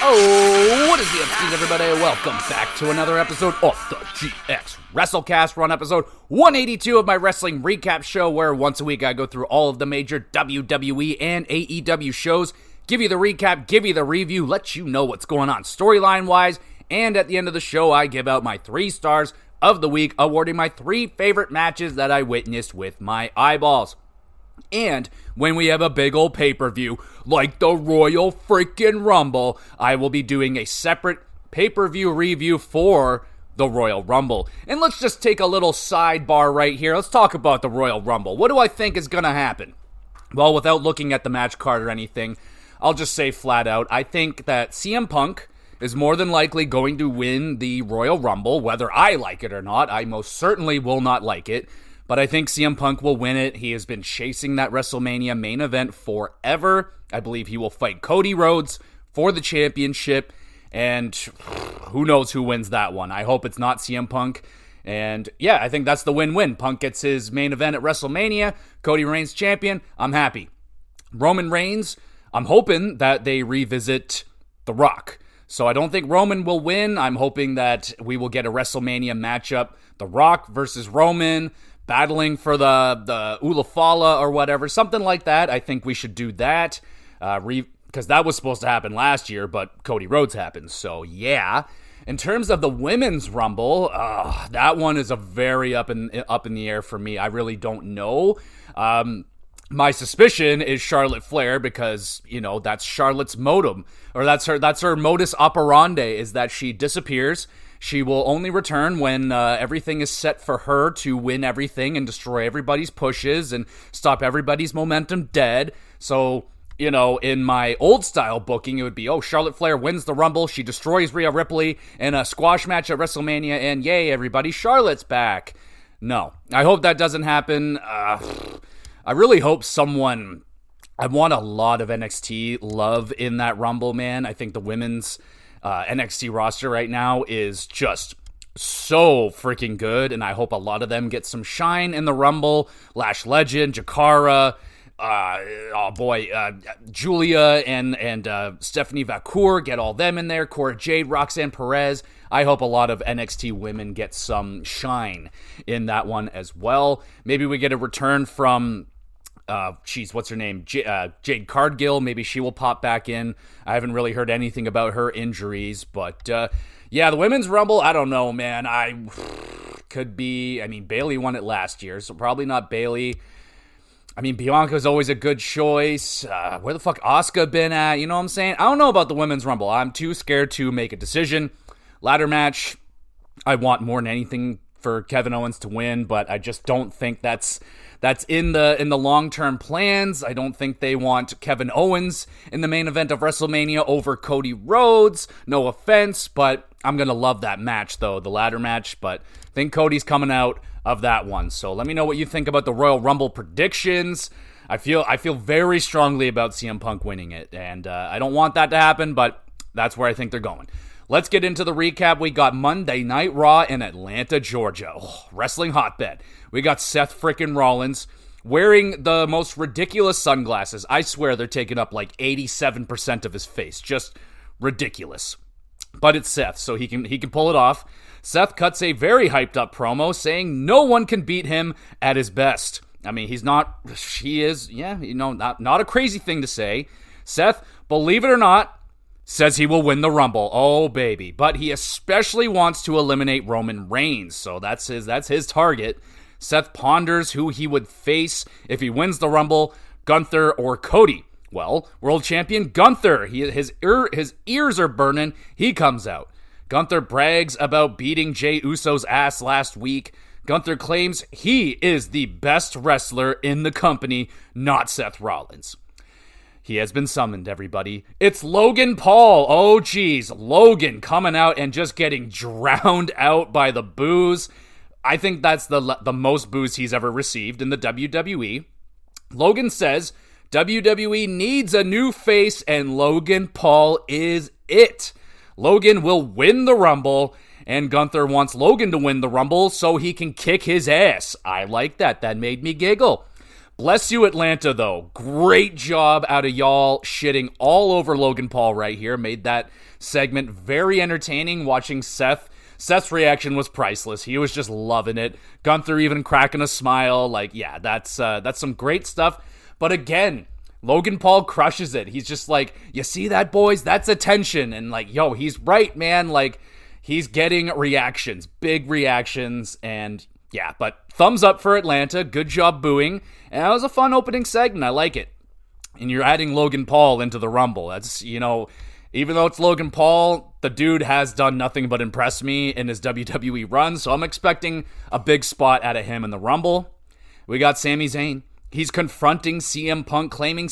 Oh, what is the FCs, everybody? Welcome back to another episode of the GXWrestleCast. We're on episode 182 of my wrestling recap show, where once a week I go through all of the major WWE and AEW shows, give you the recap, give you the review, let you know what's going on storyline-wise, and at the end of the show, I give out my 3 stars of the week, awarding my 3 favorite matches that I witnessed with my eyeballs. And when we have a big old pay-per-view like the Royal freaking Rumble, I will be doing a separate pay-per-view review for the Royal Rumble. And let's just take a little sidebar right here. Let's talk about the Royal Rumble. What do I think is going to happen? Well, without looking at the match card or anything, I'll just say flat out, I think that CM Punk is more than likely going to win the Royal Rumble, whether I like it or not. I most certainly will not like it. But I think CM Punk will win it. He has been chasing that WrestleMania main event forever. I believe he will fight Cody Rhodes for the championship. And who knows who wins that one. I hope it's not CM Punk. And yeah, I think that's the win-win. Punk gets his main event at WrestleMania. Cody Reigns champion. I'm happy. Roman Reigns, I'm hoping that they revisit The Rock. So I don't think Roman will win. I'm hoping that we will get a WrestleMania matchup. The Rock versus Roman, battling for the Ulafala or whatever, something like that. I think we should do that, because that was supposed to happen last year, but Cody Rhodes happened, so yeah. In terms of the Women's Rumble, that one is a very up in the air for me. I really don't know. My suspicion is Charlotte Flair, because, you know, that's Charlotte's modem, or that's her modus operandi, is that she disappears. She will only return when everything is set for her to win everything and destroy everybody's pushes and stop everybody's momentum dead. So, you know, in my old style booking, it would be, Charlotte Flair wins the Rumble, she destroys Rhea Ripley in a squash match at WrestleMania, and yay, everybody, Charlotte's back. No, I hope that doesn't happen. I really hope I want a lot of NXT love in that Rumble, man. I think the women's NXT roster right now is just so freaking good, and I hope a lot of them get some shine in the Rumble. Lash Legend, Jakara, Julia and Stephanie Vacour, get all them in there. Cora Jade, Roxanne Perez. I hope a lot of NXT women get some shine in that one as well. Maybe we get a return from what's her name? Jade Cargill. Maybe she will pop back in. I haven't really heard anything about her injuries, but yeah, the Women's Rumble, I don't know, man. Bayley won it last year, so probably not Bayley. I mean, Bianca's always a good choice. Where the fuck Asuka been at? You know what I'm saying? I don't know about the Women's Rumble. I'm too scared to make a decision. Ladder match, I want more than anything for Kevin Owens to win, but I just don't think that's in the long-term plans. I don't think they want Kevin Owens in the main event of WrestleMania over Cody Rhodes. No offense, but I'm going to love that match, though, the ladder match. But I think Cody's coming out of that one. So let me know what you think about the Royal Rumble predictions. I feel very strongly about CM Punk winning it, and I don't want that to happen, but that's where I think they're going. Let's get into the recap. We got Monday Night Raw in Atlanta, Georgia. Wrestling hotbed. We got Seth frickin' Rollins wearing the most ridiculous sunglasses. I swear they're taking up like 87% of his face. Just ridiculous. But it's Seth, so he can pull it off. Seth cuts a very hyped up promo saying no one can beat him at his best. I mean, not a crazy thing to say. Seth, believe it or not, says he will win the Rumble. Oh, baby. But he especially wants to eliminate Roman Reigns, so that's his target. Seth ponders who he would face if he wins the Rumble, Gunther or Cody. Well, world champion Gunther. His ears are burning. He comes out. Gunther brags about beating Jey Uso's ass last week. Gunther claims he is the best wrestler in the company, not Seth Rollins. He has been summoned, everybody. It's Logan Paul. Oh, geez. Logan coming out and just getting drowned out by the boos. I think that's the most boos he's ever received in the WWE. Logan says WWE needs a new face, and Logan Paul is it. Logan will win the Rumble, and Gunther wants Logan to win the Rumble so he can kick his ass. I like that. That made me giggle. Bless you, Atlanta, though. Great job out of y'all shitting all over Logan Paul right here. Made that segment very entertaining. Watching Seth's reaction was priceless. He was just loving it. Gunther even cracking a smile. Like, yeah, that's some great stuff. But again, Logan Paul crushes it. He's just like, you see that, boys? That's attention. And like, yo, he's right, man. Like, he's getting reactions, big reactions. And yeah, but thumbs up for Atlanta. Good job booing. And that was a fun opening segment. I like it. And you're adding Logan Paul into the Rumble. That's, you know, even though it's Logan Paul, the dude has done nothing but impress me in his WWE run. So I'm expecting a big spot out of him in the Rumble. We got Sami Zayn. He's confronting CM Punk, claiming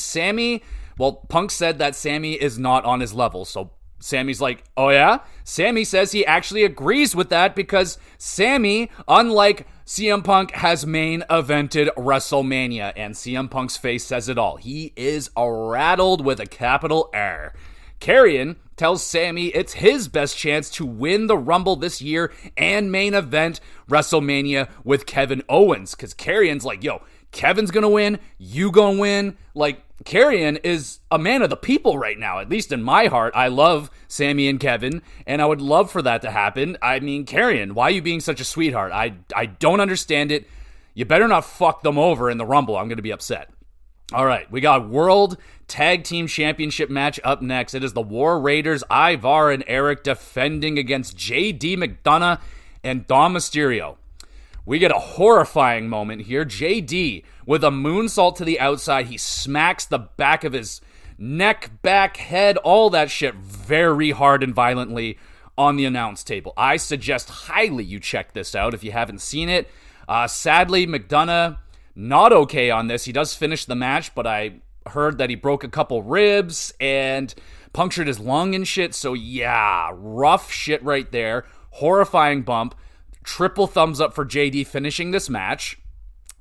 Punk said that Sami is not on his level. So Sami's like, oh yeah? Sami says he actually agrees with that because Sami, unlike CM Punk, has main evented WrestleMania. And CM Punk's face says it all. He is rattled with a capital R. Karrion tells Sami it's his best chance to win the Rumble this year and main event WrestleMania with Kevin Owens. Because Karrion's like, yo, Kevin's gonna win, you gonna win. Like, Karrion is a man of the people right now, at least in my heart. I love Sami and Kevin, and I would love for that to happen. I mean, Karrion, why are you being such a sweetheart? I don't understand it. You better not fuck them over in the Rumble. I'm gonna be upset. All right, we got World Tag Team Championship match up next. It is the War Raiders, Ivar and Eric, defending against JD McDonough and Dom Mysterio. We get a horrifying moment here. JD, with a moonsault to the outside, he smacks the back of his neck, back, head, all that shit very hard and violently on the announce table. I suggest highly you check this out if you haven't seen it. Sadly, McDonough, not okay on this. He does finish the match, but I heard that he broke a couple ribs and punctured his lung and shit. So yeah, rough shit right there. Horrifying bump. Triple thumbs up for JD finishing this match.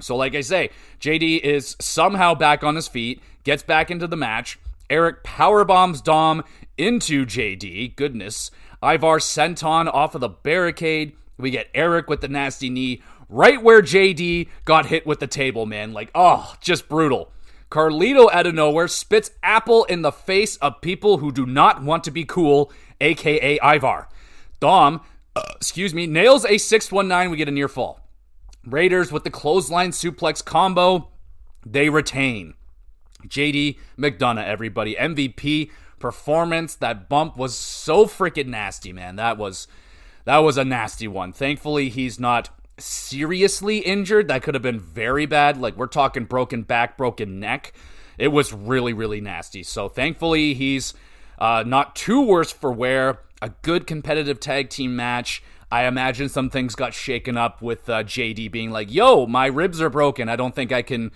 So like I say, JD is somehow back on his feet, gets back into the match. Eric powerbombs Dom into JD. Goodness. Ivar senton off of the barricade. We get Eric with the nasty knee right where JD got hit with the table, man. Like, oh, just brutal. Carlito out of nowhere spits apple in the face of people who do not want to be cool, aka Ivar. Dom, nails a 619. We get a near fall. Raiders with the clothesline suplex combo. They retain. JD McDonough, everybody. MVP performance. That bump was so freaking nasty, man. That was a nasty one. Thankfully, he's not seriously injured. That could have been very bad. Like, we're talking broken back, broken neck. It was really, really nasty. So thankfully, he's not too worse for wear. A good competitive tag team match. I imagine some things got shaken up with JD being like, yo, my ribs are broken. I don't think I can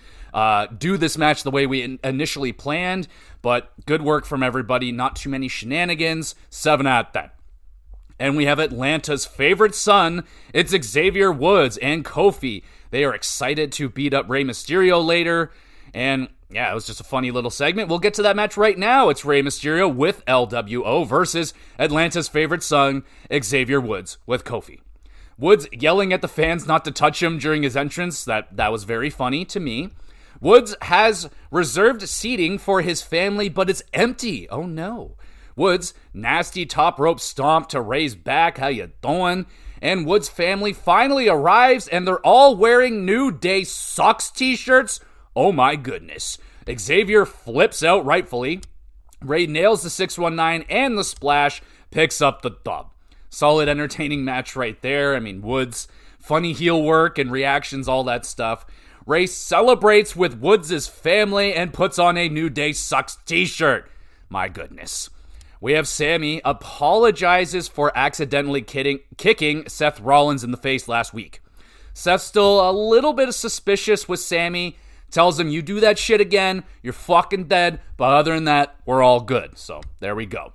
do this match the way we initially planned. But good work from everybody. Not too many shenanigans. 7 out of 10. And we have Atlanta's favorite son. It's Xavier Woods and Kofi. They are excited to beat up Rey Mysterio later. And yeah, it was just a funny little segment. We'll get to that match right now. It's Rey Mysterio with LWO versus Atlanta's favorite son, Xavier Woods, with Kofi. Woods yelling at the fans not to touch him during his entrance. That was very funny to me. Woods has reserved seating for his family, but it's empty. Oh no. Woods, nasty top rope stomp to Rey's back. How you doing? And Woods' family finally arrives, and they're all wearing New Day Sucks t-shirts. Oh my goodness. Xavier flips out rightfully. Rey nails the 619 and the splash, picks up the dub. Solid entertaining match right there. I mean, Woods, funny heel work and reactions, all that stuff. Rey celebrates with Woods' family and puts on a New Day Sucks t-shirt. My goodness. We have Sami apologizes for accidentally kicking Seth Rollins in the face last week. Seth's still a little bit suspicious with Sami. Tells him, you do that shit again, you're fucking dead. But other than that, we're all good. So there we go.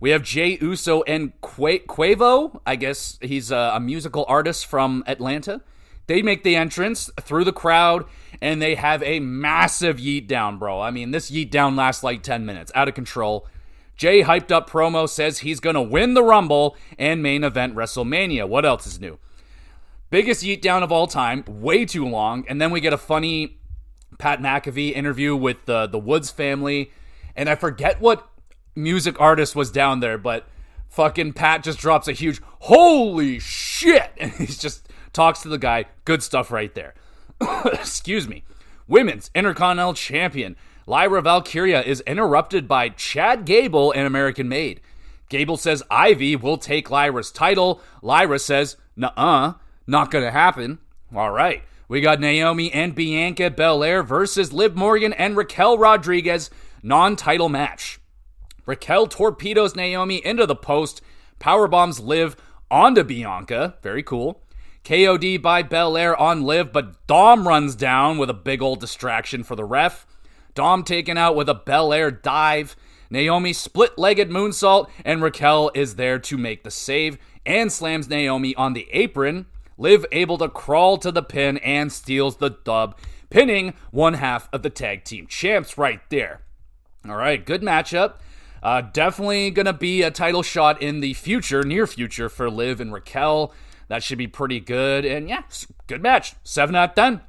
We have Jey Uso and Quavo. I guess he's a musical artist from Atlanta. They make the entrance through the crowd, and they have a massive yeet down, bro. I mean, this yeet down lasts like 10 minutes. Out of control. Jay hyped up promo says he's going to win the Rumble and main event WrestleMania. What else is new? Biggest yeet down of all time. Way too long. And then we get a funny Pat McAfee interview with the Woods family, and I forget what music artist was down there, but fucking Pat just drops a huge holy shit, and he just talks to the guy. Good stuff right there. Excuse me. Women's Intercontinental Champion Lyra Valkyria is interrupted by Chad Gable and American Made. Gable says Ivy will take Lyra's title. Lyra says, nuh-uh, not gonna happen. All right. We got Naomi and Bianca Belair versus Liv Morgan and Raquel Rodriguez, non-title match. Raquel torpedoes Naomi into the post, powerbombs Liv onto Bianca. Very cool. KOD by Belair on Liv, but Dom runs down with a big old distraction for the ref. Dom taken out with a Belair dive. Naomi split-legged moonsault, and Raquel is there to make the save and slams Naomi on the apron. Liv able to crawl to the pin and steals the dub, pinning one half of the tag team champs right there. All right, good matchup. Definitely going to be a title shot in the future, near future, for Liv and Raquel. That should be pretty good. And yeah, good match. 7 out of 10.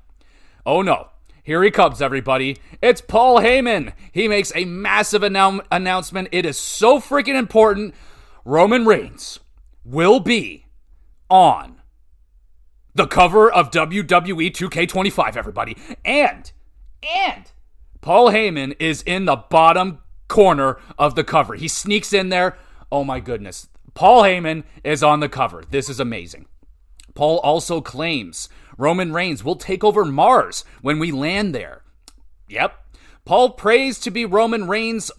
Oh no. Here he comes, everybody. It's Paul Heyman. He makes a massive announcement. It is so freaking important. Roman Reigns will be on the cover of WWE 2K25, everybody. And Paul Heyman is in the bottom corner of the cover. He sneaks in there. Oh my goodness. Paul Heyman is on the cover. This is amazing. Paul also claims Roman Reigns will take over Mars when we land there. Yep. Paul prays to be Roman Reigns.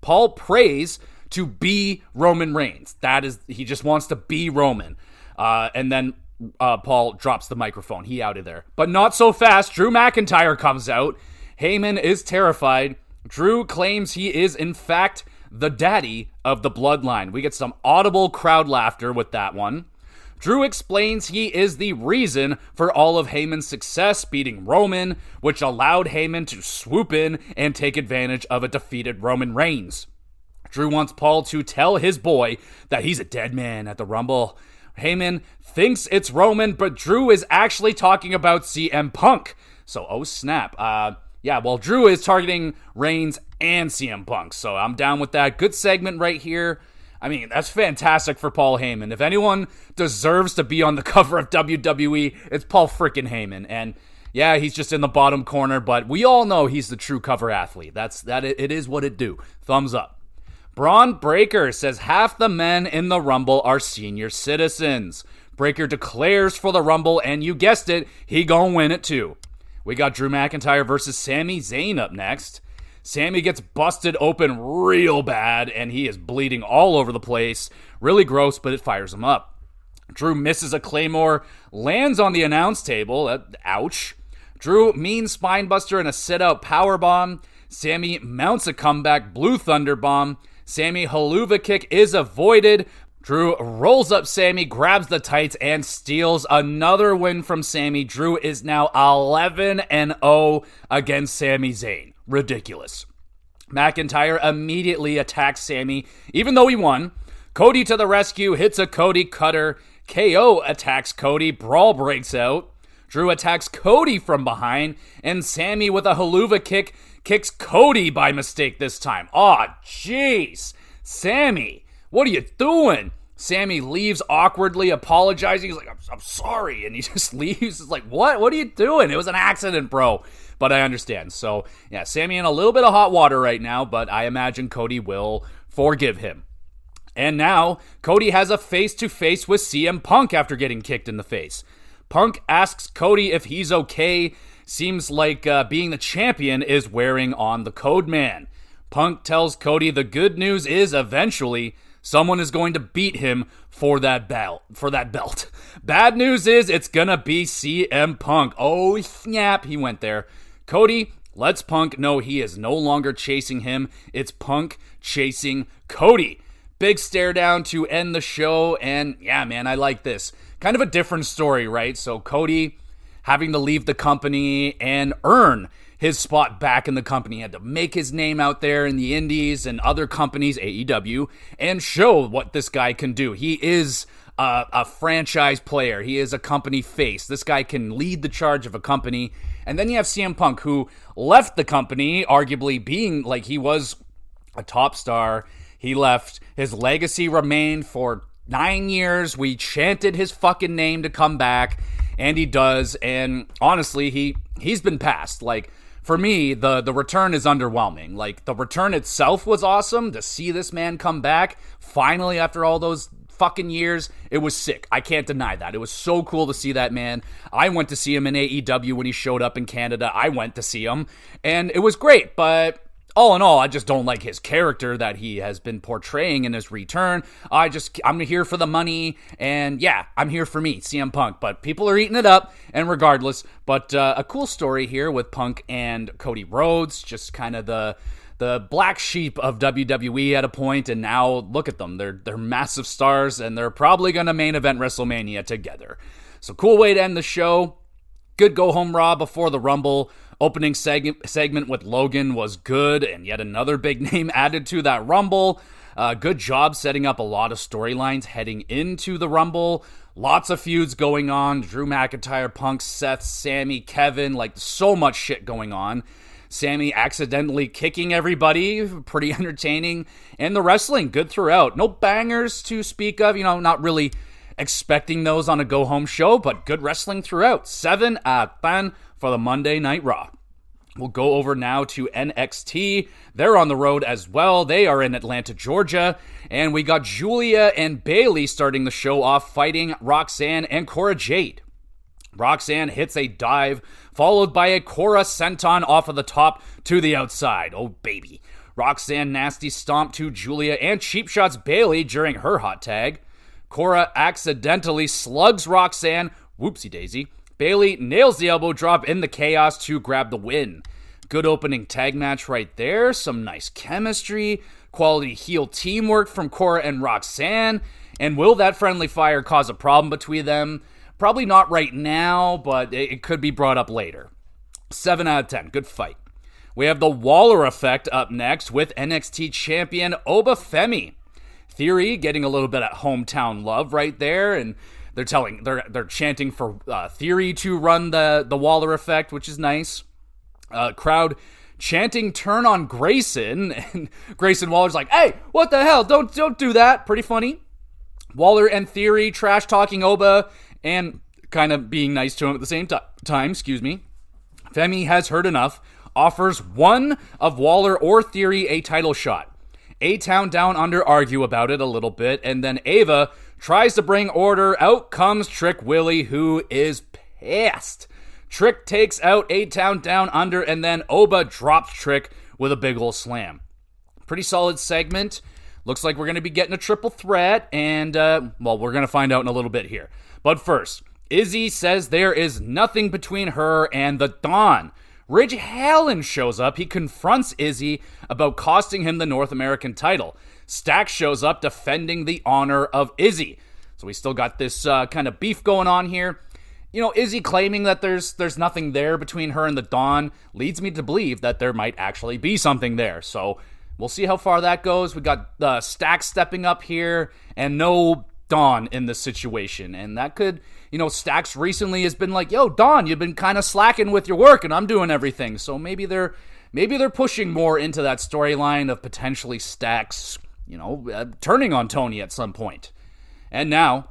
Paul prays to be Roman Reigns. That is, he just wants to be Roman. And then Paul drops the microphone. He out of there. But not so fast. Drew McIntyre comes out. Heyman is terrified. Drew claims he is, in fact, the daddy of the bloodline. We get some audible crowd laughter with that one. Drew explains he is the reason for all of Heyman's success beating Roman, which allowed Heyman to swoop in and take advantage of a defeated Roman Reigns. Drew wants Paul to tell his boy that he's a dead man at the Rumble. Heyman thinks it's Roman, but Drew is actually talking about CM Punk. So, oh snap. Drew is targeting Reigns and CM Punk, so I'm down with that. Good segment right here. I mean, that's fantastic for Paul Heyman. If anyone deserves to be on the cover of WWE, it's Paul freaking Heyman. And yeah, he's just in the bottom corner, but we all know he's the true cover athlete. It is what it do. Thumbs up. Braun Breaker says half the men in the Rumble are senior citizens. Breaker declares for the Rumble, and you guessed it, he gonna win it too. We got Drew McIntyre versus Sami Zayn up next. Sami gets busted open real bad, and he is bleeding all over the place. Really gross, but it fires him up. Drew misses a Claymore, lands on the announce table. Ouch. Drew mean spinebuster and a sit-out powerbomb. Sami mounts a comeback Blue Thunder bomb. Sami haluva kick is avoided. Drew rolls up Sami, grabs the tights, and steals another win from Sami. Drew is now 11-0 against Sami Zayn. Ridiculous. McIntyre immediately attacks Sami, even though he won. Cody to the rescue, hits a Cody cutter. KO attacks Cody, brawl breaks out. Drew attacks Cody from behind, and Sami with a haluva kick kicks Cody by mistake this time. Aw, jeez. Sami, what are you doing? Sami leaves awkwardly, apologizing. He's like, I'm sorry. And he just leaves. It's like, what? What are you doing? It was an accident, bro. But I understand. So, yeah, Sami in a little bit of hot water right now, but I imagine Cody will forgive him. And now, Cody has a face-to-face with CM Punk after getting kicked in the face. Punk asks Cody if he's okay. Seems like being the champion is wearing on the Code Man. Punk tells Cody the good news is eventually someone is going to beat him for that belt. Bad news is it's gonna be CM Punk. Oh snap, he went there. Cody lets Punk know he is no longer chasing him. It's Punk chasing Cody. Big stare down to end the show, and yeah, man, I like this. Kind of a different story, right? So Cody having to leave the company and earn his spot back in the company. He had to make his name out there in the indies and other companies, AEW, and show what this guy can do. He is a franchise player. He is a company face. This guy can lead the charge of a company, And then you have CM Punk, who left the company, arguably being like he was a top star. He left. His legacy remained for 9 years. We chanted his fucking name to come back, and he does. And honestly, he's been passed. Like, for me, the return is underwhelming. Like, the return itself was awesome. To see this man come back, finally, after all those fucking years, it was sick. I can't deny that. It was so cool to see that man. I went to see him in AEW when he showed up in Canada. I went to see him, and it was great, but all in all, I just don't like his character that he has been portraying in his return. I'm here for the money, and yeah, I'm here for me, CM Punk, but people are eating it up, and regardless, but a cool story here with Punk and Cody Rhodes, just kind of the black sheep of WWE at a point, and now look at them. They're massive stars, and they're probably going to main event WrestleMania together. So cool way to end the show. Good go-home Raw before the Rumble. Opening segment with Logan was good, and yet another big name added to that Rumble. Good job setting up a lot of storylines heading into the Rumble. Lots of feuds going on. Drew McIntyre, Punk, Seth, Sammy, Kevin, like so much shit going on. Sammy accidentally kicking everybody, pretty entertaining. And the wrestling, good throughout. No bangers to speak of, not really expecting those on a go-home show, but good wrestling throughout. 7 out of 10 for the Monday Night Raw. We'll go over now to NXT. They're on the road as well. They are in Atlanta, Georgia. And we got Julia and Bayley starting the show off, fighting Roxanne and Cora Jade. Roxanne hits a dive, followed by a Cora senton off of the top to the outside. Oh, baby. Roxanne nasty stomp to Julia and cheap shots Bayley during her hot tag. Cora accidentally slugs Roxanne. Whoopsie daisy. Bayley nails the elbow drop in the chaos to grab the win. Good opening tag match right there. Some nice chemistry. Quality heel teamwork from Cora and Roxanne. And will that friendly fire cause a problem between them? Probably not right now, but it could be brought up later. 7 out of 10. Good fight. We have the Waller effect up next with NXT champion Oba Femi. Theory getting a little bit of hometown love right there, and they're chanting for Theory to run the Waller effect, which is nice. Crowd chanting turn on Grayson, and Grayson Waller's like, "Hey, what the hell? Don't do that." Pretty funny. Waller and Theory trash talking Oba and kind of being nice to him at the same time. Femi has heard enough. Offers one of Waller or Theory a title shot. A-Town Down Under argue about it a little bit, and then Ava tries to bring order. Out comes Trick Willie, who is pissed. Trick takes out A-Town Down Under, and then Oba drops Trick with a big ol' slam. Pretty solid segment. Looks like we're going to be getting a triple threat, and, we're going to find out in a little bit here. But first, Izzy says there is nothing between her and the Dawn. Ridge Holland shows up. He confronts Izzy about costing him the North American title. Stax shows up defending the honor of Izzy. So we still got this kind of beef going on here. Izzy claiming that there's nothing there between her and the Dawn leads me to believe that there might actually be something there. So we'll see how far that goes. We got Stax stepping up here and no Dawn in this situation. And that could, Stax recently has been like, "Yo, Dawn, you've been kind of slacking with your work and I'm doing everything." So maybe they're pushing more into that storyline of potentially Stax, turning on Tony at some point. And now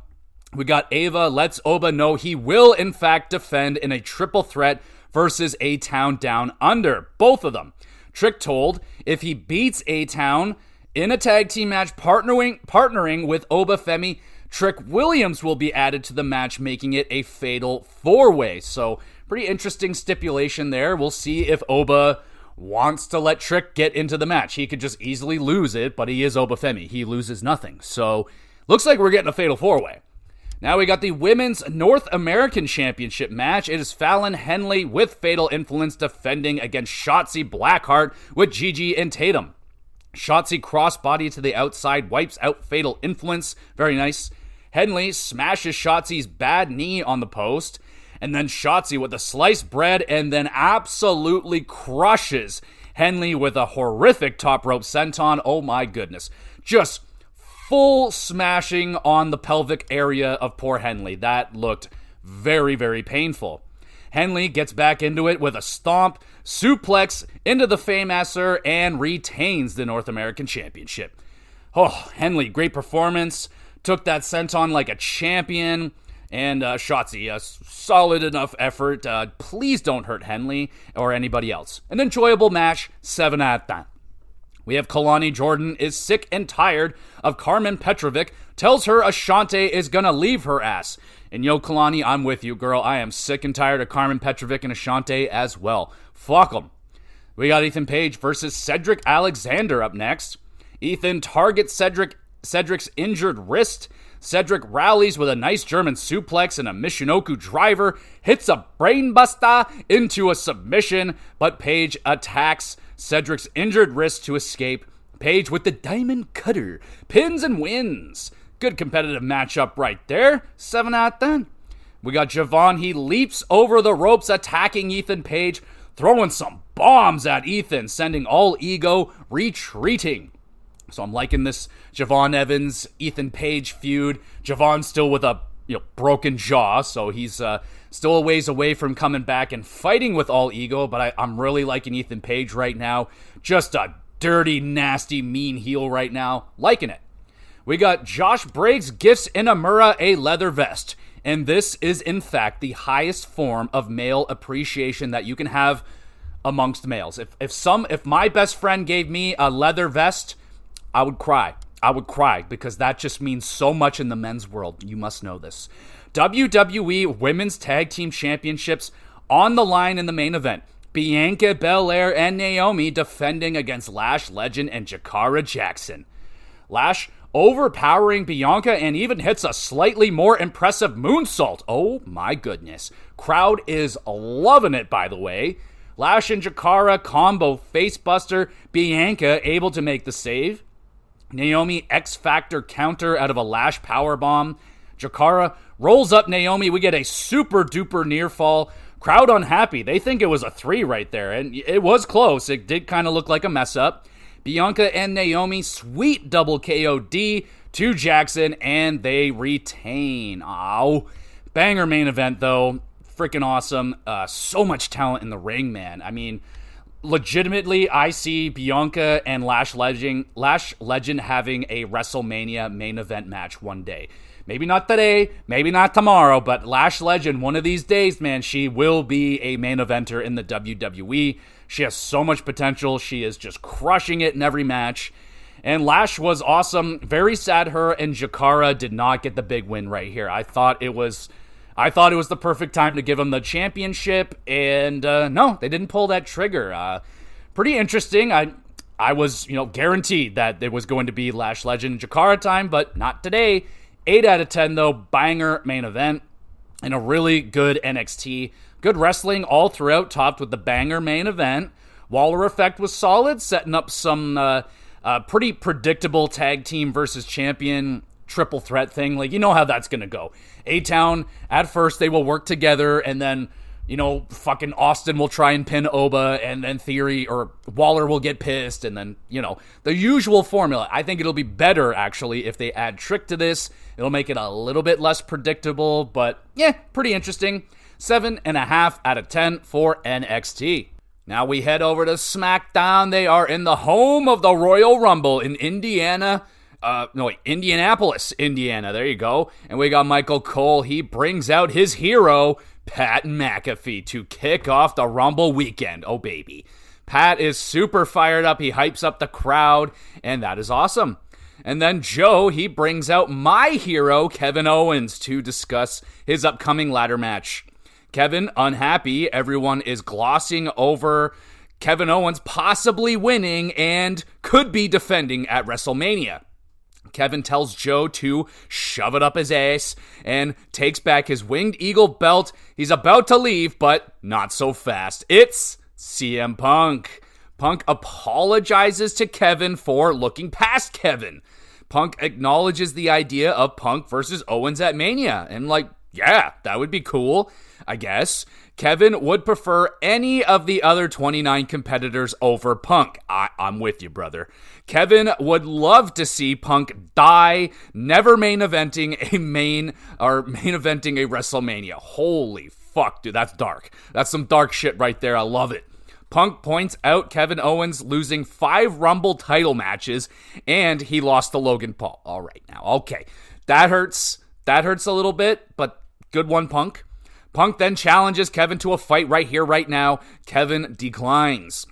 we got Ava lets Oba know he will in fact defend in a triple threat versus A-Town Down Under. Both of them. Trick told if he beats A-Town in a tag team match partnering with Oba Femi, Trick Williams will be added to the match, making it a fatal four-way. So, pretty interesting stipulation there. We'll see if Oba wants to let Trick get into the match. He could just easily lose it, but he is Oba Femi. He loses nothing. So, looks like we're getting a fatal four-way. Now we got the Women's North American Championship match. It is Fallon Henley with Fatal Influence defending against Shotzi Blackheart with Gigi and Tatum. Shotzi crossbody to the outside, wipes out Fatal Influence. Very nice. Henley smashes Shotzi's bad knee on the post. And then Shotzi with a sliced bread and then absolutely crushes Henley with a horrific top rope senton. Oh my goodness. Just full smashing on the pelvic area of poor Henley. That looked very, very painful. Henley gets back into it with a stomp, suplex into the Fameasser, and retains the North American Championship. Oh, Henley, great performance. Took that senton like a champion. And Shotzi, a solid enough effort. Please don't hurt Henley or anybody else. An enjoyable match, 7 out of 10. We have Kalani Jordan is sick and tired of Carmen Petrovic, tells her Ashante is gonna leave her ass. And yo, Kalani, I'm with you, girl. I am sick and tired of Carmen Petrovic and Ashante as well. Fuck them. We got Ethan Page versus Cedric Alexander up next. Ethan targets Cedric's injured wrist. Cedric rallies with a nice German suplex and a Michinoku driver, hits a brainbuster into a submission, but Page attacks Cedric's injured wrist to escape. Page with the diamond cutter, pins and wins. Good competitive matchup right there. 7 out of 10. We got Javon. He leaps over the ropes, attacking Ethan Page, throwing some bombs at Ethan, sending All Ego retreating. So I'm liking this Javon Evans, Ethan Page feud. Javon's still with a broken jaw, so he's still a ways away from coming back and fighting with All Ego, but I'm really liking Ethan Page right now. Just a dirty, nasty, mean heel right now. Liking it. We got Josh Briggs gifts Inamura a leather vest, and this is in fact the highest form of male appreciation that you can have amongst males. If my best friend gave me a leather vest, I would cry. I would cry because that just means so much in the men's world. You must know this. WWE Women's Tag Team Championships on the line in the main event. Bianca Belair and Naomi defending against Lash Legend and Jakara Jackson. Lash overpowering Bianca and even hits a slightly more impressive moonsault. Oh my goodness. Crowd is loving it, by the way. Lash and Jakara combo facebuster. Bianca able to make the save. Naomi X-Factor counter out of a Lash powerbomb. Jakara rolls up Naomi. We get a super duper near fall. Crowd unhappy. They think it was a 3 right there, and it was close. It did kind of look like a mess up. Bianca and Naomi, sweet double KOD to Jackson, and they retain. Ow. Banger main event, though. Freaking awesome. So much talent in the ring, man. I mean, legitimately, I see Bianca and Lash Legend having a WrestleMania main event match one day. Maybe not today, maybe not tomorrow, but Lash Legend, one of these days, man, she will be a main eventer in the WWE. She has so much potential. She is just crushing it in every match. And Lash was awesome. Very sad her and Jakara did not get the big win right here. I thought it was the perfect time to give them the championship, and no, they didn't pull that trigger. Pretty interesting. I was, guaranteed that it was going to be Lash Legend and Jakara time, but not today. 8 out of 10, though. Banger main event. And a really good NXT. Good wrestling all throughout, topped with the banger main event. Waller Effect was solid, setting up some pretty predictable tag team versus champion triple threat thing. Like, you know how that's going to go. A-Town, at first, they will work together, and then, fucking Austin will try and pin Oba, and then Theory or Waller will get pissed, and then, the usual formula. I think it'll be better, actually, if they add Trick to this. It'll make it a little bit less predictable, but, yeah, pretty interesting. 7.5 out of 10 for NXT. Now we head over to SmackDown. They are in the home of the Royal Rumble in Indianapolis, Indiana. There you go. And we got Michael Cole. He brings out his hero, Pat McAfee, to kick off the Rumble weekend. Oh, baby. Pat is super fired up. He hypes up the crowd, and that is awesome. And then Joe, he brings out my hero, Kevin Owens, to discuss his upcoming ladder match. Kevin, unhappy. Everyone is glossing over Kevin Owens possibly winning and could be defending at WrestleMania. Kevin tells Joe to shove it up his ass and takes back his Winged Eagle belt. He's about to leave, but not so fast. It's CM Punk. Punk apologizes to Kevin for looking past Kevin. Punk acknowledges the idea of Punk versus Owens at Mania. And yeah, that would be cool, I guess. Kevin would prefer any of the other 29 competitors over Punk. I'm with you, brother. Kevin would love to see Punk die, never main eventing a WrestleMania. Holy fuck, dude, that's dark. That's some dark shit right there. I love it. Punk points out Kevin Owens losing 5 Rumble title matches, and he lost to Logan Paul. All right, now, okay. That hurts. That hurts a little bit, but good one, Punk. Punk then challenges Kevin to a fight right here, right now. Kevin declines.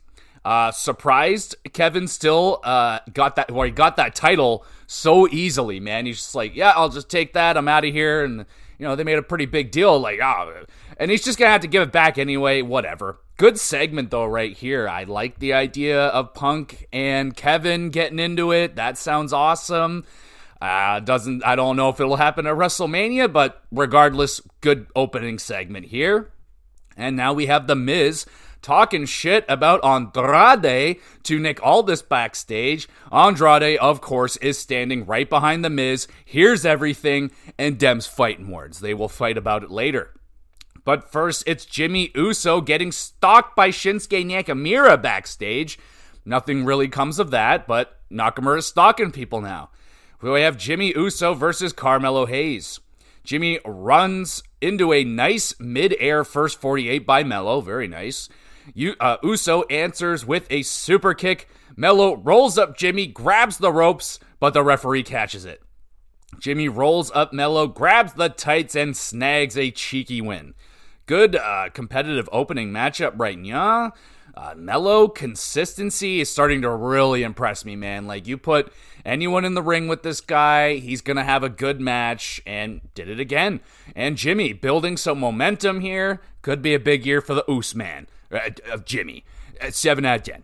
Surprised Kevin still got that title so easily, man. He's just like, yeah, I'll just take that. I'm out of here. And, they made a pretty big deal. Like, and he's just going to have to give it back anyway. Whatever. Good segment, though, right here. I like the idea of Punk and Kevin getting into it. That sounds awesome. I don't know if it'll happen at WrestleMania, but regardless, good opening segment here. And now we have The Miz talking shit about Andrade to Nick Aldis backstage. Andrade, of course, is standing right behind The Miz, hears everything, and dem's fighting words. They will fight about it later. But first, it's Jimmy Uso getting stalked by Shinsuke Nakamura backstage. Nothing really comes of that, but Nakamura's stalking people now. We have Jimmy Uso versus Carmelo Hayes. Jimmy runs into a nice mid-air first 48 by Melo. Very nice. Uso answers with a super kick. Melo rolls up Jimmy, grabs the ropes, but the referee catches it. Jimmy rolls up Melo, grabs the tights, and snags a cheeky win. Good competitive opening matchup right now. Melo consistency is starting to really impress me, man. Like, you put anyone in the ring with this guy, he's going to have a good match, and did it again. And Jimmy building some momentum here. Could be a big year for the Usman of Jimmy. 7 out of 10.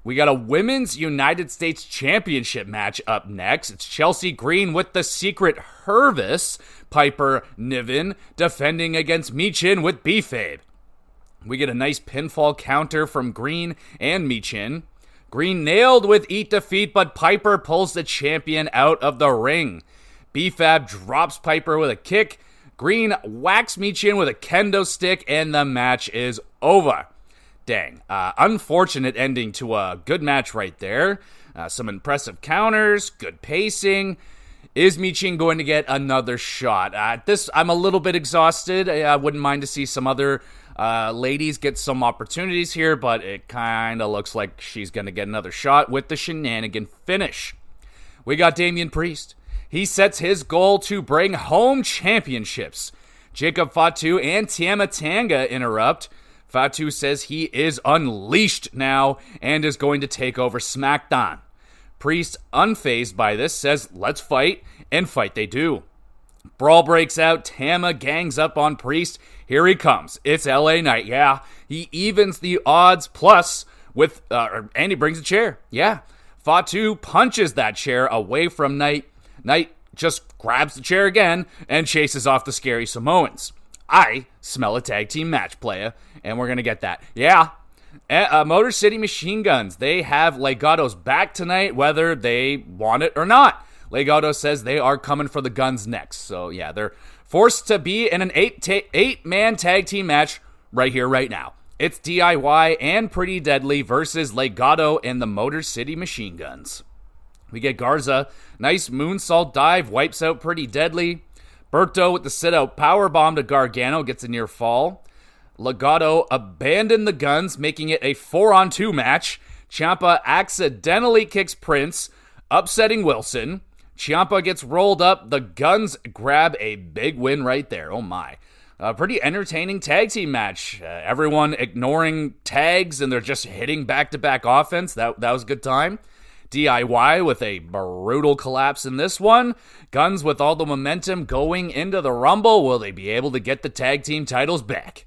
We got a Women's United States Championship match up next. It's Chelsea Green with the Secret Hervis, Piper Niven, defending against Michin with B-Fabe. We get a nice pinfall counter from Green and Michin. Green nailed with Eat Defeat, but Piper pulls the champion out of the ring. B-Fab drops Piper with a kick. Green whacks Michin with a kendo stick, and the match is over. Dang. Unfortunate ending to a good match right there. Some impressive counters, good pacing. Is Michin going to get another shot? I'm a little bit exhausted. I wouldn't mind to see some other ladies get some opportunities here, but it kind of looks like she's going to get another shot with the shenanigan finish. We got Damian Priest. He sets his goal to bring home championships. Jacob Fatu and Tama Tonga interrupt. Fatu says he is unleashed now and is going to take over SmackDown. Priest, unfazed by this, says, let's fight, and fight they do. Brawl breaks out. Tama gangs up on Priest. Here he comes. It's LA Knight. Yeah, he evens the odds plus with, and he brings a chair. Yeah, Fatu punches that chair away from Knight. Knight just grabs the chair again and chases off the scary Samoans. I smell a tag team match, playa, and we're going to get that. Yeah, Motor City Machine Guns, they have Legato's back tonight, whether they want it or not. Legado says they are coming for the guns next. So, yeah, they're forced to be in an eight-man tag team match right here, right now. It's DIY and Pretty Deadly versus Legado and the Motor City Machine Guns. We get Garza. Nice moonsault dive, wipes out Pretty Deadly. Berto with the sit-out powerbomb to Gargano, gets a near fall. Legado abandoned the guns, making it a 4-on-2 match. Ciampa accidentally kicks Prince, upsetting Wilson. Ciampa gets rolled up. The guns grab a big win right there. Oh my. A pretty entertaining tag team match. Everyone ignoring tags and they're just hitting back-to-back offense. That was a good time. DIY with a brutal collapse in this one. Guns with all the momentum going into the Rumble. Will they be able to get the tag team titles back?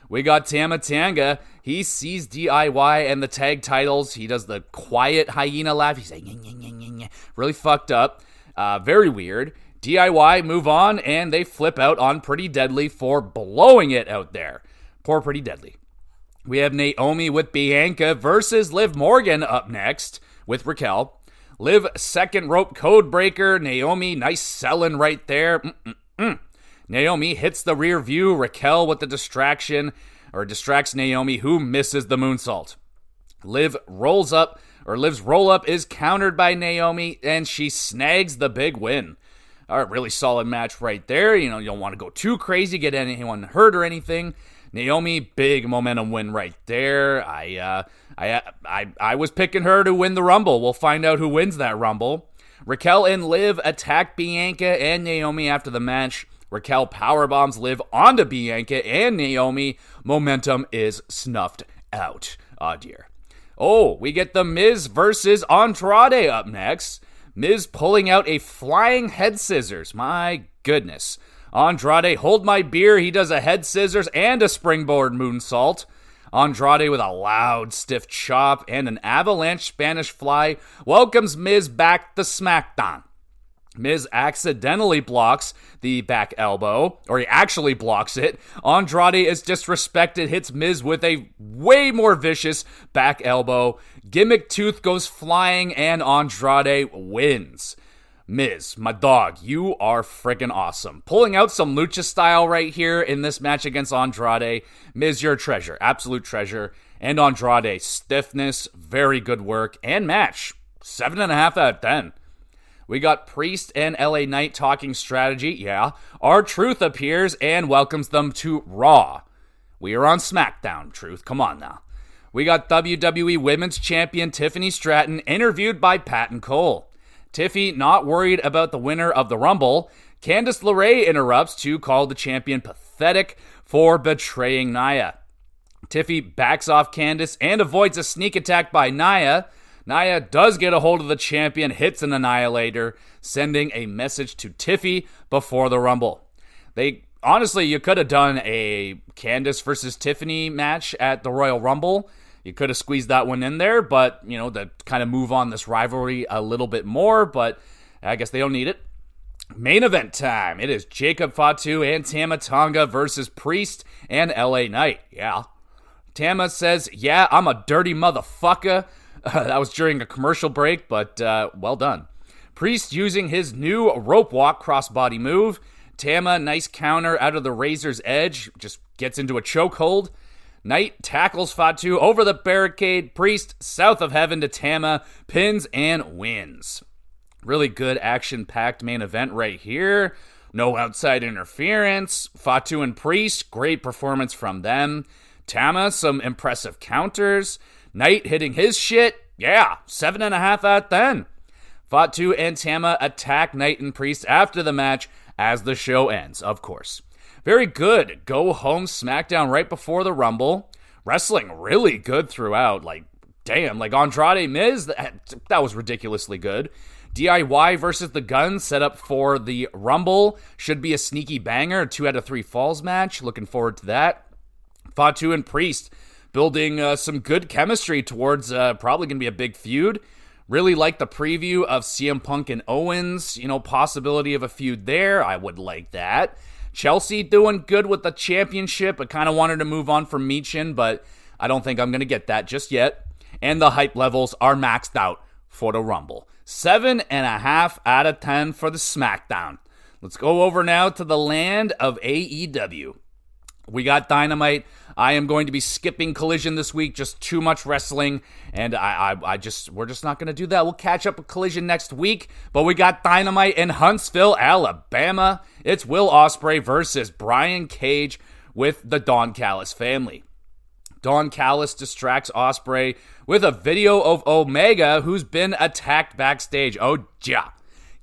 We got Tama Tonga. He sees DIY and the tag titles. He does the quiet hyena laugh. He's like, really fucked up. Very weird. DIY move on, and they flip out on Pretty Deadly for blowing it out there. Poor Pretty Deadly. We have Naomi with Bianca versus Liv Morgan up next with Raquel. Liv, second rope code breaker. Naomi, nice selling right there. Naomi hits the rear view. Raquel with the distraction, or distracts Naomi, who misses the moonsault. Liv's roll up is countered by Naomi, and she snags the big win. All right, really solid match right there. You don't want to go too crazy, get anyone hurt or anything. Naomi, big momentum win right there. I was picking her to win the Rumble. We'll find out who wins that Rumble. Raquel and Liv attack Bianca and Naomi after the match. Raquel powerbombs Liv onto Bianca and Naomi. Momentum is snuffed out. Oh, dear. Oh, we get The Miz versus Andrade up next. Miz pulling out a flying head scissors. My goodness. Andrade, hold my beer. He does a head scissors and a springboard moonsault. Andrade with a loud, stiff chop and an avalanche Spanish fly welcomes Miz back to SmackDown. Miz accidentally blocks the back elbow, or he actually blocks it. Andrade is disrespected, hits Miz with a way more vicious back elbow. Gimmick tooth goes flying, and Andrade wins. Miz, my dog, you are freaking awesome. Pulling out some lucha style right here in this match against Andrade. Miz, you're a treasure, absolute treasure. And Andrade, stiffness, very good work, and match. 7.5 out of 10. We got Priest and LA Knight talking strategy. Yeah. R-Truth appears and welcomes them to Raw. We are on SmackDown, Truth. Come on now. We got WWE Women's Champion Tiffany Stratton interviewed by Pat and Cole. Tiffy not worried about the winner of the Rumble. Candice LeRae interrupts to call the champion pathetic for betraying Nia. Tiffy backs off Candice and avoids a sneak attack by Nia. Nia does get a hold of the champion, hits an Annihilator, sending a message to Tiffy before the Rumble. Honestly, you could have done a Candice versus Tiffany match at the Royal Rumble. You could have squeezed that one in there, but, to kind of move on this rivalry a little bit more, but I guess they don't need it. Main event time. It is Jacob Fatu and Tama Tonga versus Priest and LA Knight. Yeah. Tama says, yeah, I'm a dirty motherfucker. That was during a commercial break, but well done. Priest using his new rope walk crossbody move. Tama, nice counter out of the Razor's Edge, just gets into a chokehold. Knight tackles Fatu over the barricade. Priest south of heaven to Tama, pins and wins. Really good action-packed main event right here. No outside interference. Fatu and Priest, great performance from them. Tama, some impressive counters. Knight hitting his shit. Yeah, 7.5 out of 10. Fatu and Tama attack Knight and Priest after the match as the show ends, of course. Very good. Go home SmackDown right before the Rumble. Wrestling really good throughout. Damn, Andrade Miz, that was ridiculously good. DIY versus the Guns set up for the Rumble. Should be a sneaky banger, 2 out of 3 falls match. Looking forward to that. Fatu and Priest building some good chemistry towards probably going to be a big feud. Really like the preview of CM Punk and Owens. Possibility of a feud there. I would like that. Chelsea doing good with the championship. I kind of wanted to move on from Michin, but I don't think I'm going to get that just yet. And the hype levels are maxed out for the Rumble. 7.5 out of 10 for the SmackDown. Let's go over now to the land of AEW. We got Dynamite. I am going to be skipping Collision this week. Just too much wrestling, and we're just not going to do that. We'll catch up with Collision next week, but we got Dynamite in Huntsville, Alabama. It's Will Ospreay versus Brian Cage with the Don Callis family. Don Callis distracts Ospreay with a video of Omega, who's been attacked backstage. Oh, yeah.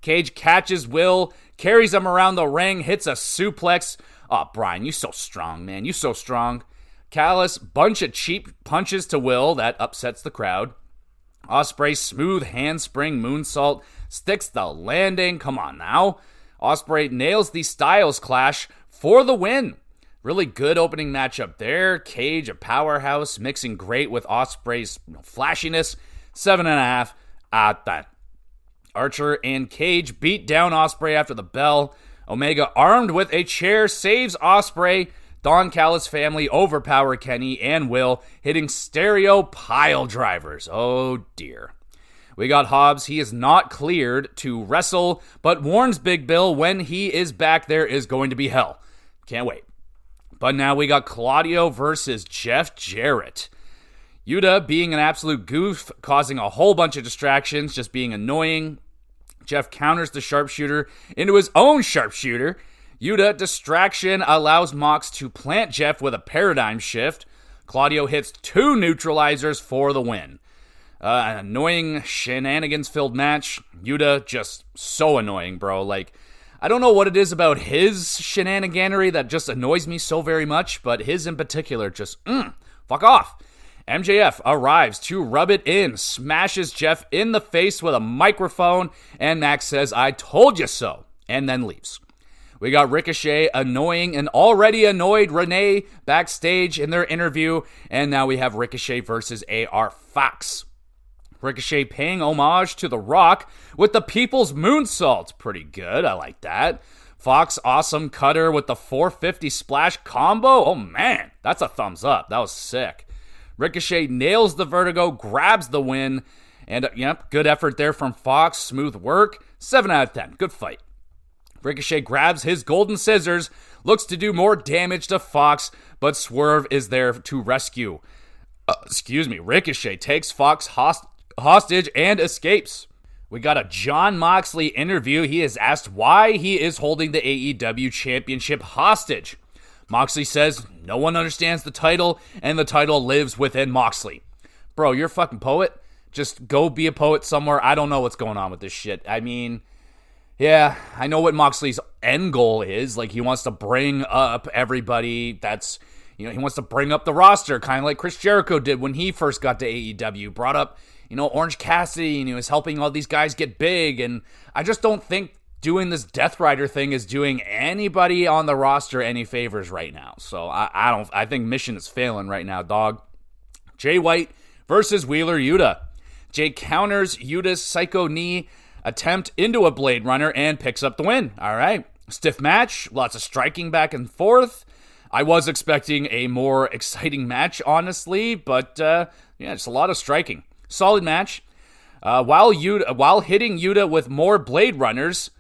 Cage catches Will, carries him around the ring, hits a suplex. Oh, Brian, you so strong, man. You so strong. Callis, bunch of cheap punches to Will. That upsets the crowd. Ospreay, smooth handspring moonsault. Sticks the landing. Come on now. Ospreay nails the Styles Clash for the win. Really good opening matchup there. Cage, a powerhouse, mixing great with Ospreay's flashiness. 7.5 out of 10. Archer and Cage beat down Ospreay after the bell. Omega, armed with a chair, saves Ospreay. Don Callis family overpower Kenny and Will, hitting stereo pile drivers. Oh dear. We got Hobbs. He is not cleared to wrestle, but warns Big Bill when he is back, there is going to be hell. Can't wait. But now we got Claudio versus Jeff Jarrett. Yuta being an absolute goof, causing a whole bunch of distractions, just being annoying. Jeff counters the sharpshooter into his own sharpshooter. Yuta distraction allows Mox to plant Jeff with a paradigm shift. Claudio hits 2 neutralizers for the win. An annoying shenanigans-filled match. Yuta just so annoying, bro. Like, I don't know what it is about his shenaniganery that just annoys me so very much, but his in particular just, fuck off. MJF arrives to rub it in, smashes Jeff in the face with a microphone, and Max says, "I told you so," and then leaves. We got Ricochet annoying an already annoyed Renee backstage in their interview, and now we have Ricochet versus AR Fox. Ricochet paying homage to The Rock with the People's Moonsault. Pretty good, I like that. Fox awesome cutter with the 450 splash combo. Oh man, that's a thumbs up. That was sick. Ricochet nails the vertigo, grabs the win, and good effort there from Fox. Smooth work. 7 out of 10. Good fight. Ricochet grabs his golden scissors, looks to do more damage to Fox, but Swerve is there to rescue. Ricochet takes Fox hostage and escapes. We got a Jon Moxley interview. He is asked why he is holding the AEW Championship hostage. Moxley says no one understands the title, and the title lives within Moxley. Bro, you're a fucking poet. Just go be a poet somewhere. I don't know what's going on with this shit. I mean, yeah, I know what Moxley's end goal is. Like, he wants to bring up everybody that's, he wants to bring up the roster, kind of like Chris Jericho did when he first got to AEW. Brought up, Orange Cassidy, and he was helping all these guys get big. And I just don't think doing this Death Rider thing is doing anybody on the roster any favors right now. So I think mission is failing right now, dog. Jay White versus Wheeler Yuta. Jay counters Yuta's psycho knee attempt into a Blade Runner and picks up the win. All right. Stiff match. Lots of striking back and forth. I was expecting a more exciting match, honestly, but just a lot of striking. Solid match. While hitting Yuta with more Blade Runners,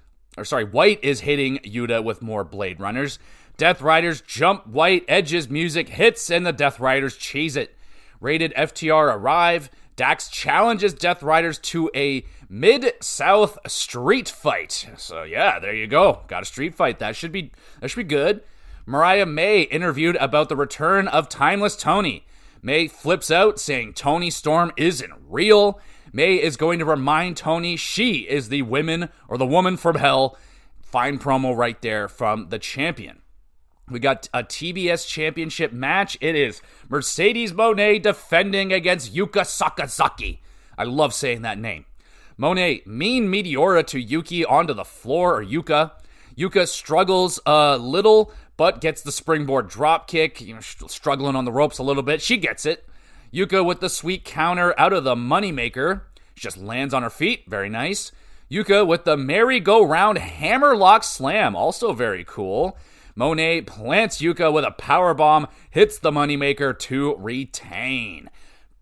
White is hitting Yuta with more Blade Runners. Death Riders jump White, Edge's music hits, and the Death Riders cheese it. Rated FTR arrive. Dax challenges Death Riders to a Mid-South street fight. So yeah, there you go. Got a street fight. That should be good. Mariah May interviewed about the return of Timeless Tony. May flips out, saying Tony Storm isn't real. May is going to remind Tony she is the woman from hell. Fine promo right there from the champion. We got a TBS championship match. It is Mercedes Moné defending against Yuka Sakazaki. I love saying that name. Moné mean Meteora to Yuki onto the floor, or Yuka. Yuka struggles a little, but gets the springboard drop kick. Struggling on the ropes a little bit. She gets it. Yuka with the sweet counter out of the moneymaker. She just lands on her feet. Very nice. Yuka with the merry-go-round hammerlock slam. Also very cool. Moné plants Yuka with a powerbomb, hits the moneymaker to retain.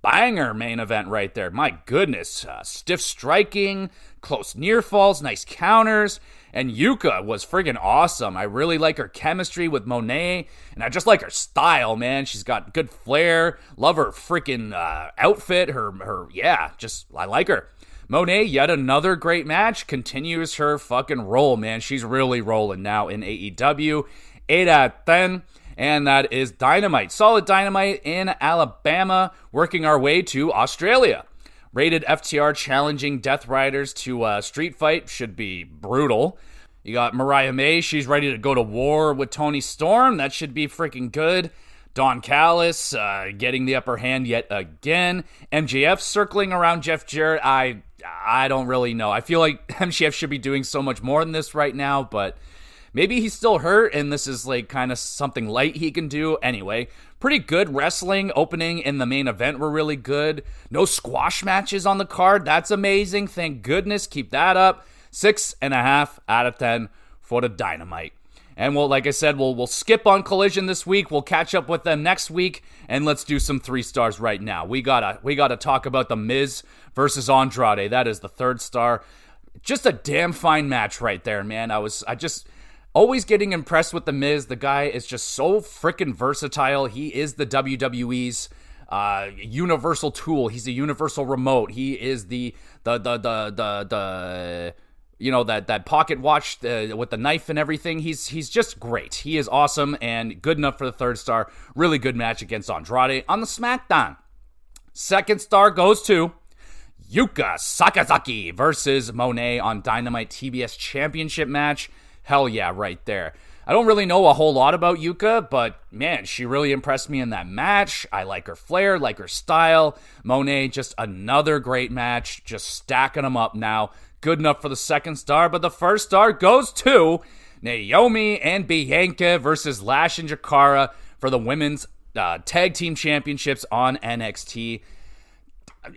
Banger main event right there. My goodness. Stiff striking, close near falls, nice counters. And Yuka was friggin' awesome. I really like her chemistry with Moné, and I just like her style, man. She's got good flair. Love her freaking outfit. I like her. Moné, yet another great match, continues her fucking roll, man. She's really rolling now in AEW. 8 out of 10. And that is Dynamite. Solid Dynamite in Alabama, working our way to Australia. Rated FTR challenging Death Riders to a street fight. Should be brutal. You got Mariah May. She's ready to go to war with Tony Storm. That should be freaking good. Don Callis getting the upper hand yet again. MJF circling around Jeff Jarrett. I don't really know. I feel like MJF should be doing so much more than this right now, but maybe he's still hurt, and this is like kind of something light he can do. Anyway, pretty good wrestling. Opening in the main event were really good. No squash matches on the card. That's amazing. Thank goodness. Keep that up. 6.5 out of 10 for the Dynamite. And like I said, we'll skip on Collision this week. We'll catch up with them next week, and let's do some 3 stars right now. We gotta talk about The Miz versus Andrade. That is the 3rd star. Just a damn fine match right there, man. I just always getting impressed with The Miz. The guy is just so freaking versatile. He is the WWE's universal tool. He's a universal remote. He is the that pocket watch with the knife and everything. He's just great. He is awesome and good enough for the 3rd star. Really good match against Andrade on the SmackDown. 2nd star goes to Yuka Sakazaki versus Monet on Dynamite TBS Championship match. Hell yeah, right there. I don't really know a whole lot about Yuka, but man, she really impressed me in that match. I like her flair, like her style. Monet, just another great match, just stacking them up now. Good enough for the 2nd star, but the 1st star goes to Naomi and Bianca versus Lash and Jakara for the women's tag team championships on NXT.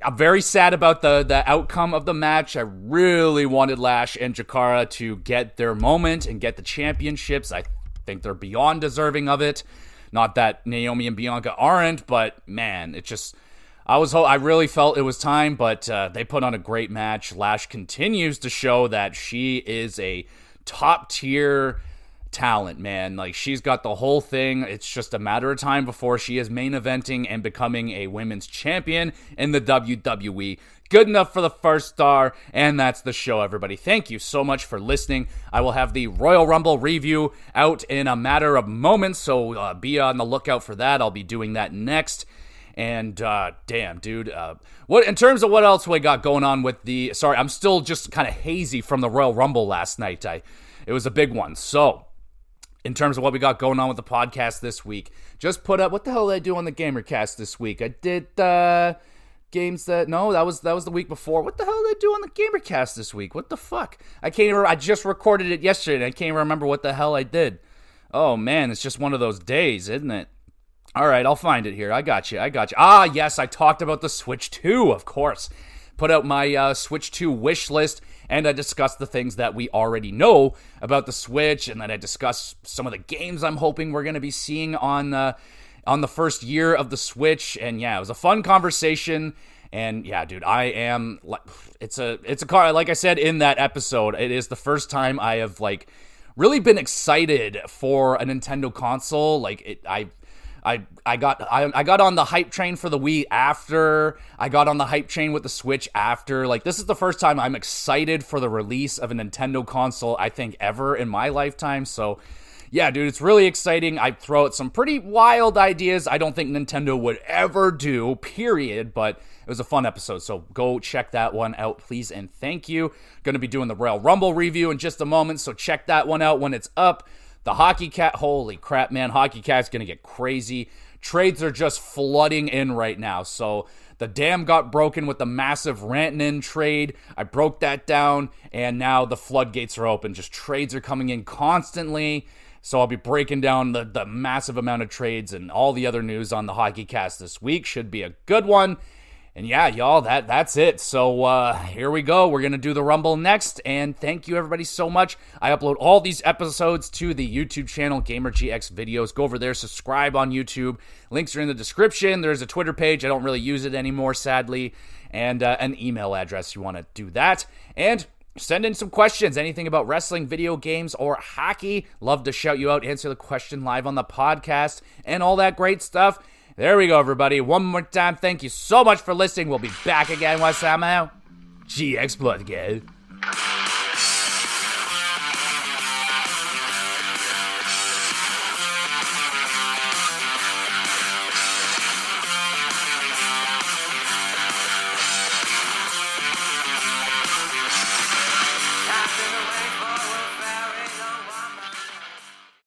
I'm very sad about the outcome of the match. I really wanted Lash and Jakara to get their moment and get the championships. I think they're beyond deserving of it. Not that Naomi and Bianca aren't, but man, it just... I really felt it was time, but they put on a great match. Lash continues to show that she is a top-tier talent, man. Like, she's got the whole thing. It's just a matter of time before she is main eventing and becoming a women's champion in the WWE. Good enough for the 1st star, and that's the show, everybody. Thank you so much for listening. I will have the Royal Rumble review out in a matter of moments, so be on the lookout for that. I'll be doing that next. And damn, dude, what in terms of what else we got going on with the... Sorry, I'm still just kind of hazy from the Royal Rumble last night. It was a big one. So, in terms of what we got going on with the podcast this week, just put up... What the hell did I do on the GamerCast this week? I did games that... No, that was the week before. What the hell did I do on the GamerCast this week? What the fuck? I just recorded it yesterday, and I can't even remember what the hell I did. Oh, man, it's just one of those days, isn't it? All right, I'll find it here. I got you. Ah, yes, I talked about the Switch 2, of course. Put out my Switch 2 wish list, and I discussed the things that we already know about the Switch, and then I discussed some of the games I'm hoping we're going to be seeing on the first year of the Switch. And yeah, it was a fun conversation. And yeah, dude, it's a car. Like I said in that episode, it is the first time I have really been excited for a Nintendo console. I got on the hype train for the Wii after. I got on the hype train with the Switch after. This is the first time I'm excited for the release of a Nintendo console, I think, ever in my lifetime. So, yeah, dude, it's really exciting. I throw out some pretty wild ideas I don't think Nintendo would ever do, period. But it was a fun episode, so go check that one out, please, and thank you. Going to be doing the Royal Rumble review in just a moment, so check that one out when it's up. The Hockey Cat, holy crap, man. Hockey Cat's going to get crazy. Trades are just flooding in right now. So the dam got broken with the massive Rantanen trade. I broke that down, and now the floodgates are open. Just trades are coming in constantly. So I'll be breaking down the massive amount of trades and all the other news on the Hockey Cast this week. Should be a good one. And yeah, y'all, that's it. So here we go. We're going to do the Rumble next. And thank you, everybody, so much. I upload all these episodes to the YouTube channel, GamerGX Videos. Go over there, subscribe on YouTube. Links are in the description. There's a Twitter page. I don't really use it anymore, sadly. And an email address if you want to do that. And send in some questions. Anything about wrestling, video games, or hockey. Love to shout you out, answer the question live on the podcast, and all that great stuff. There we go, everybody. One more time, thank you so much for listening. We'll be back again once I'm out. GX Blood, guys.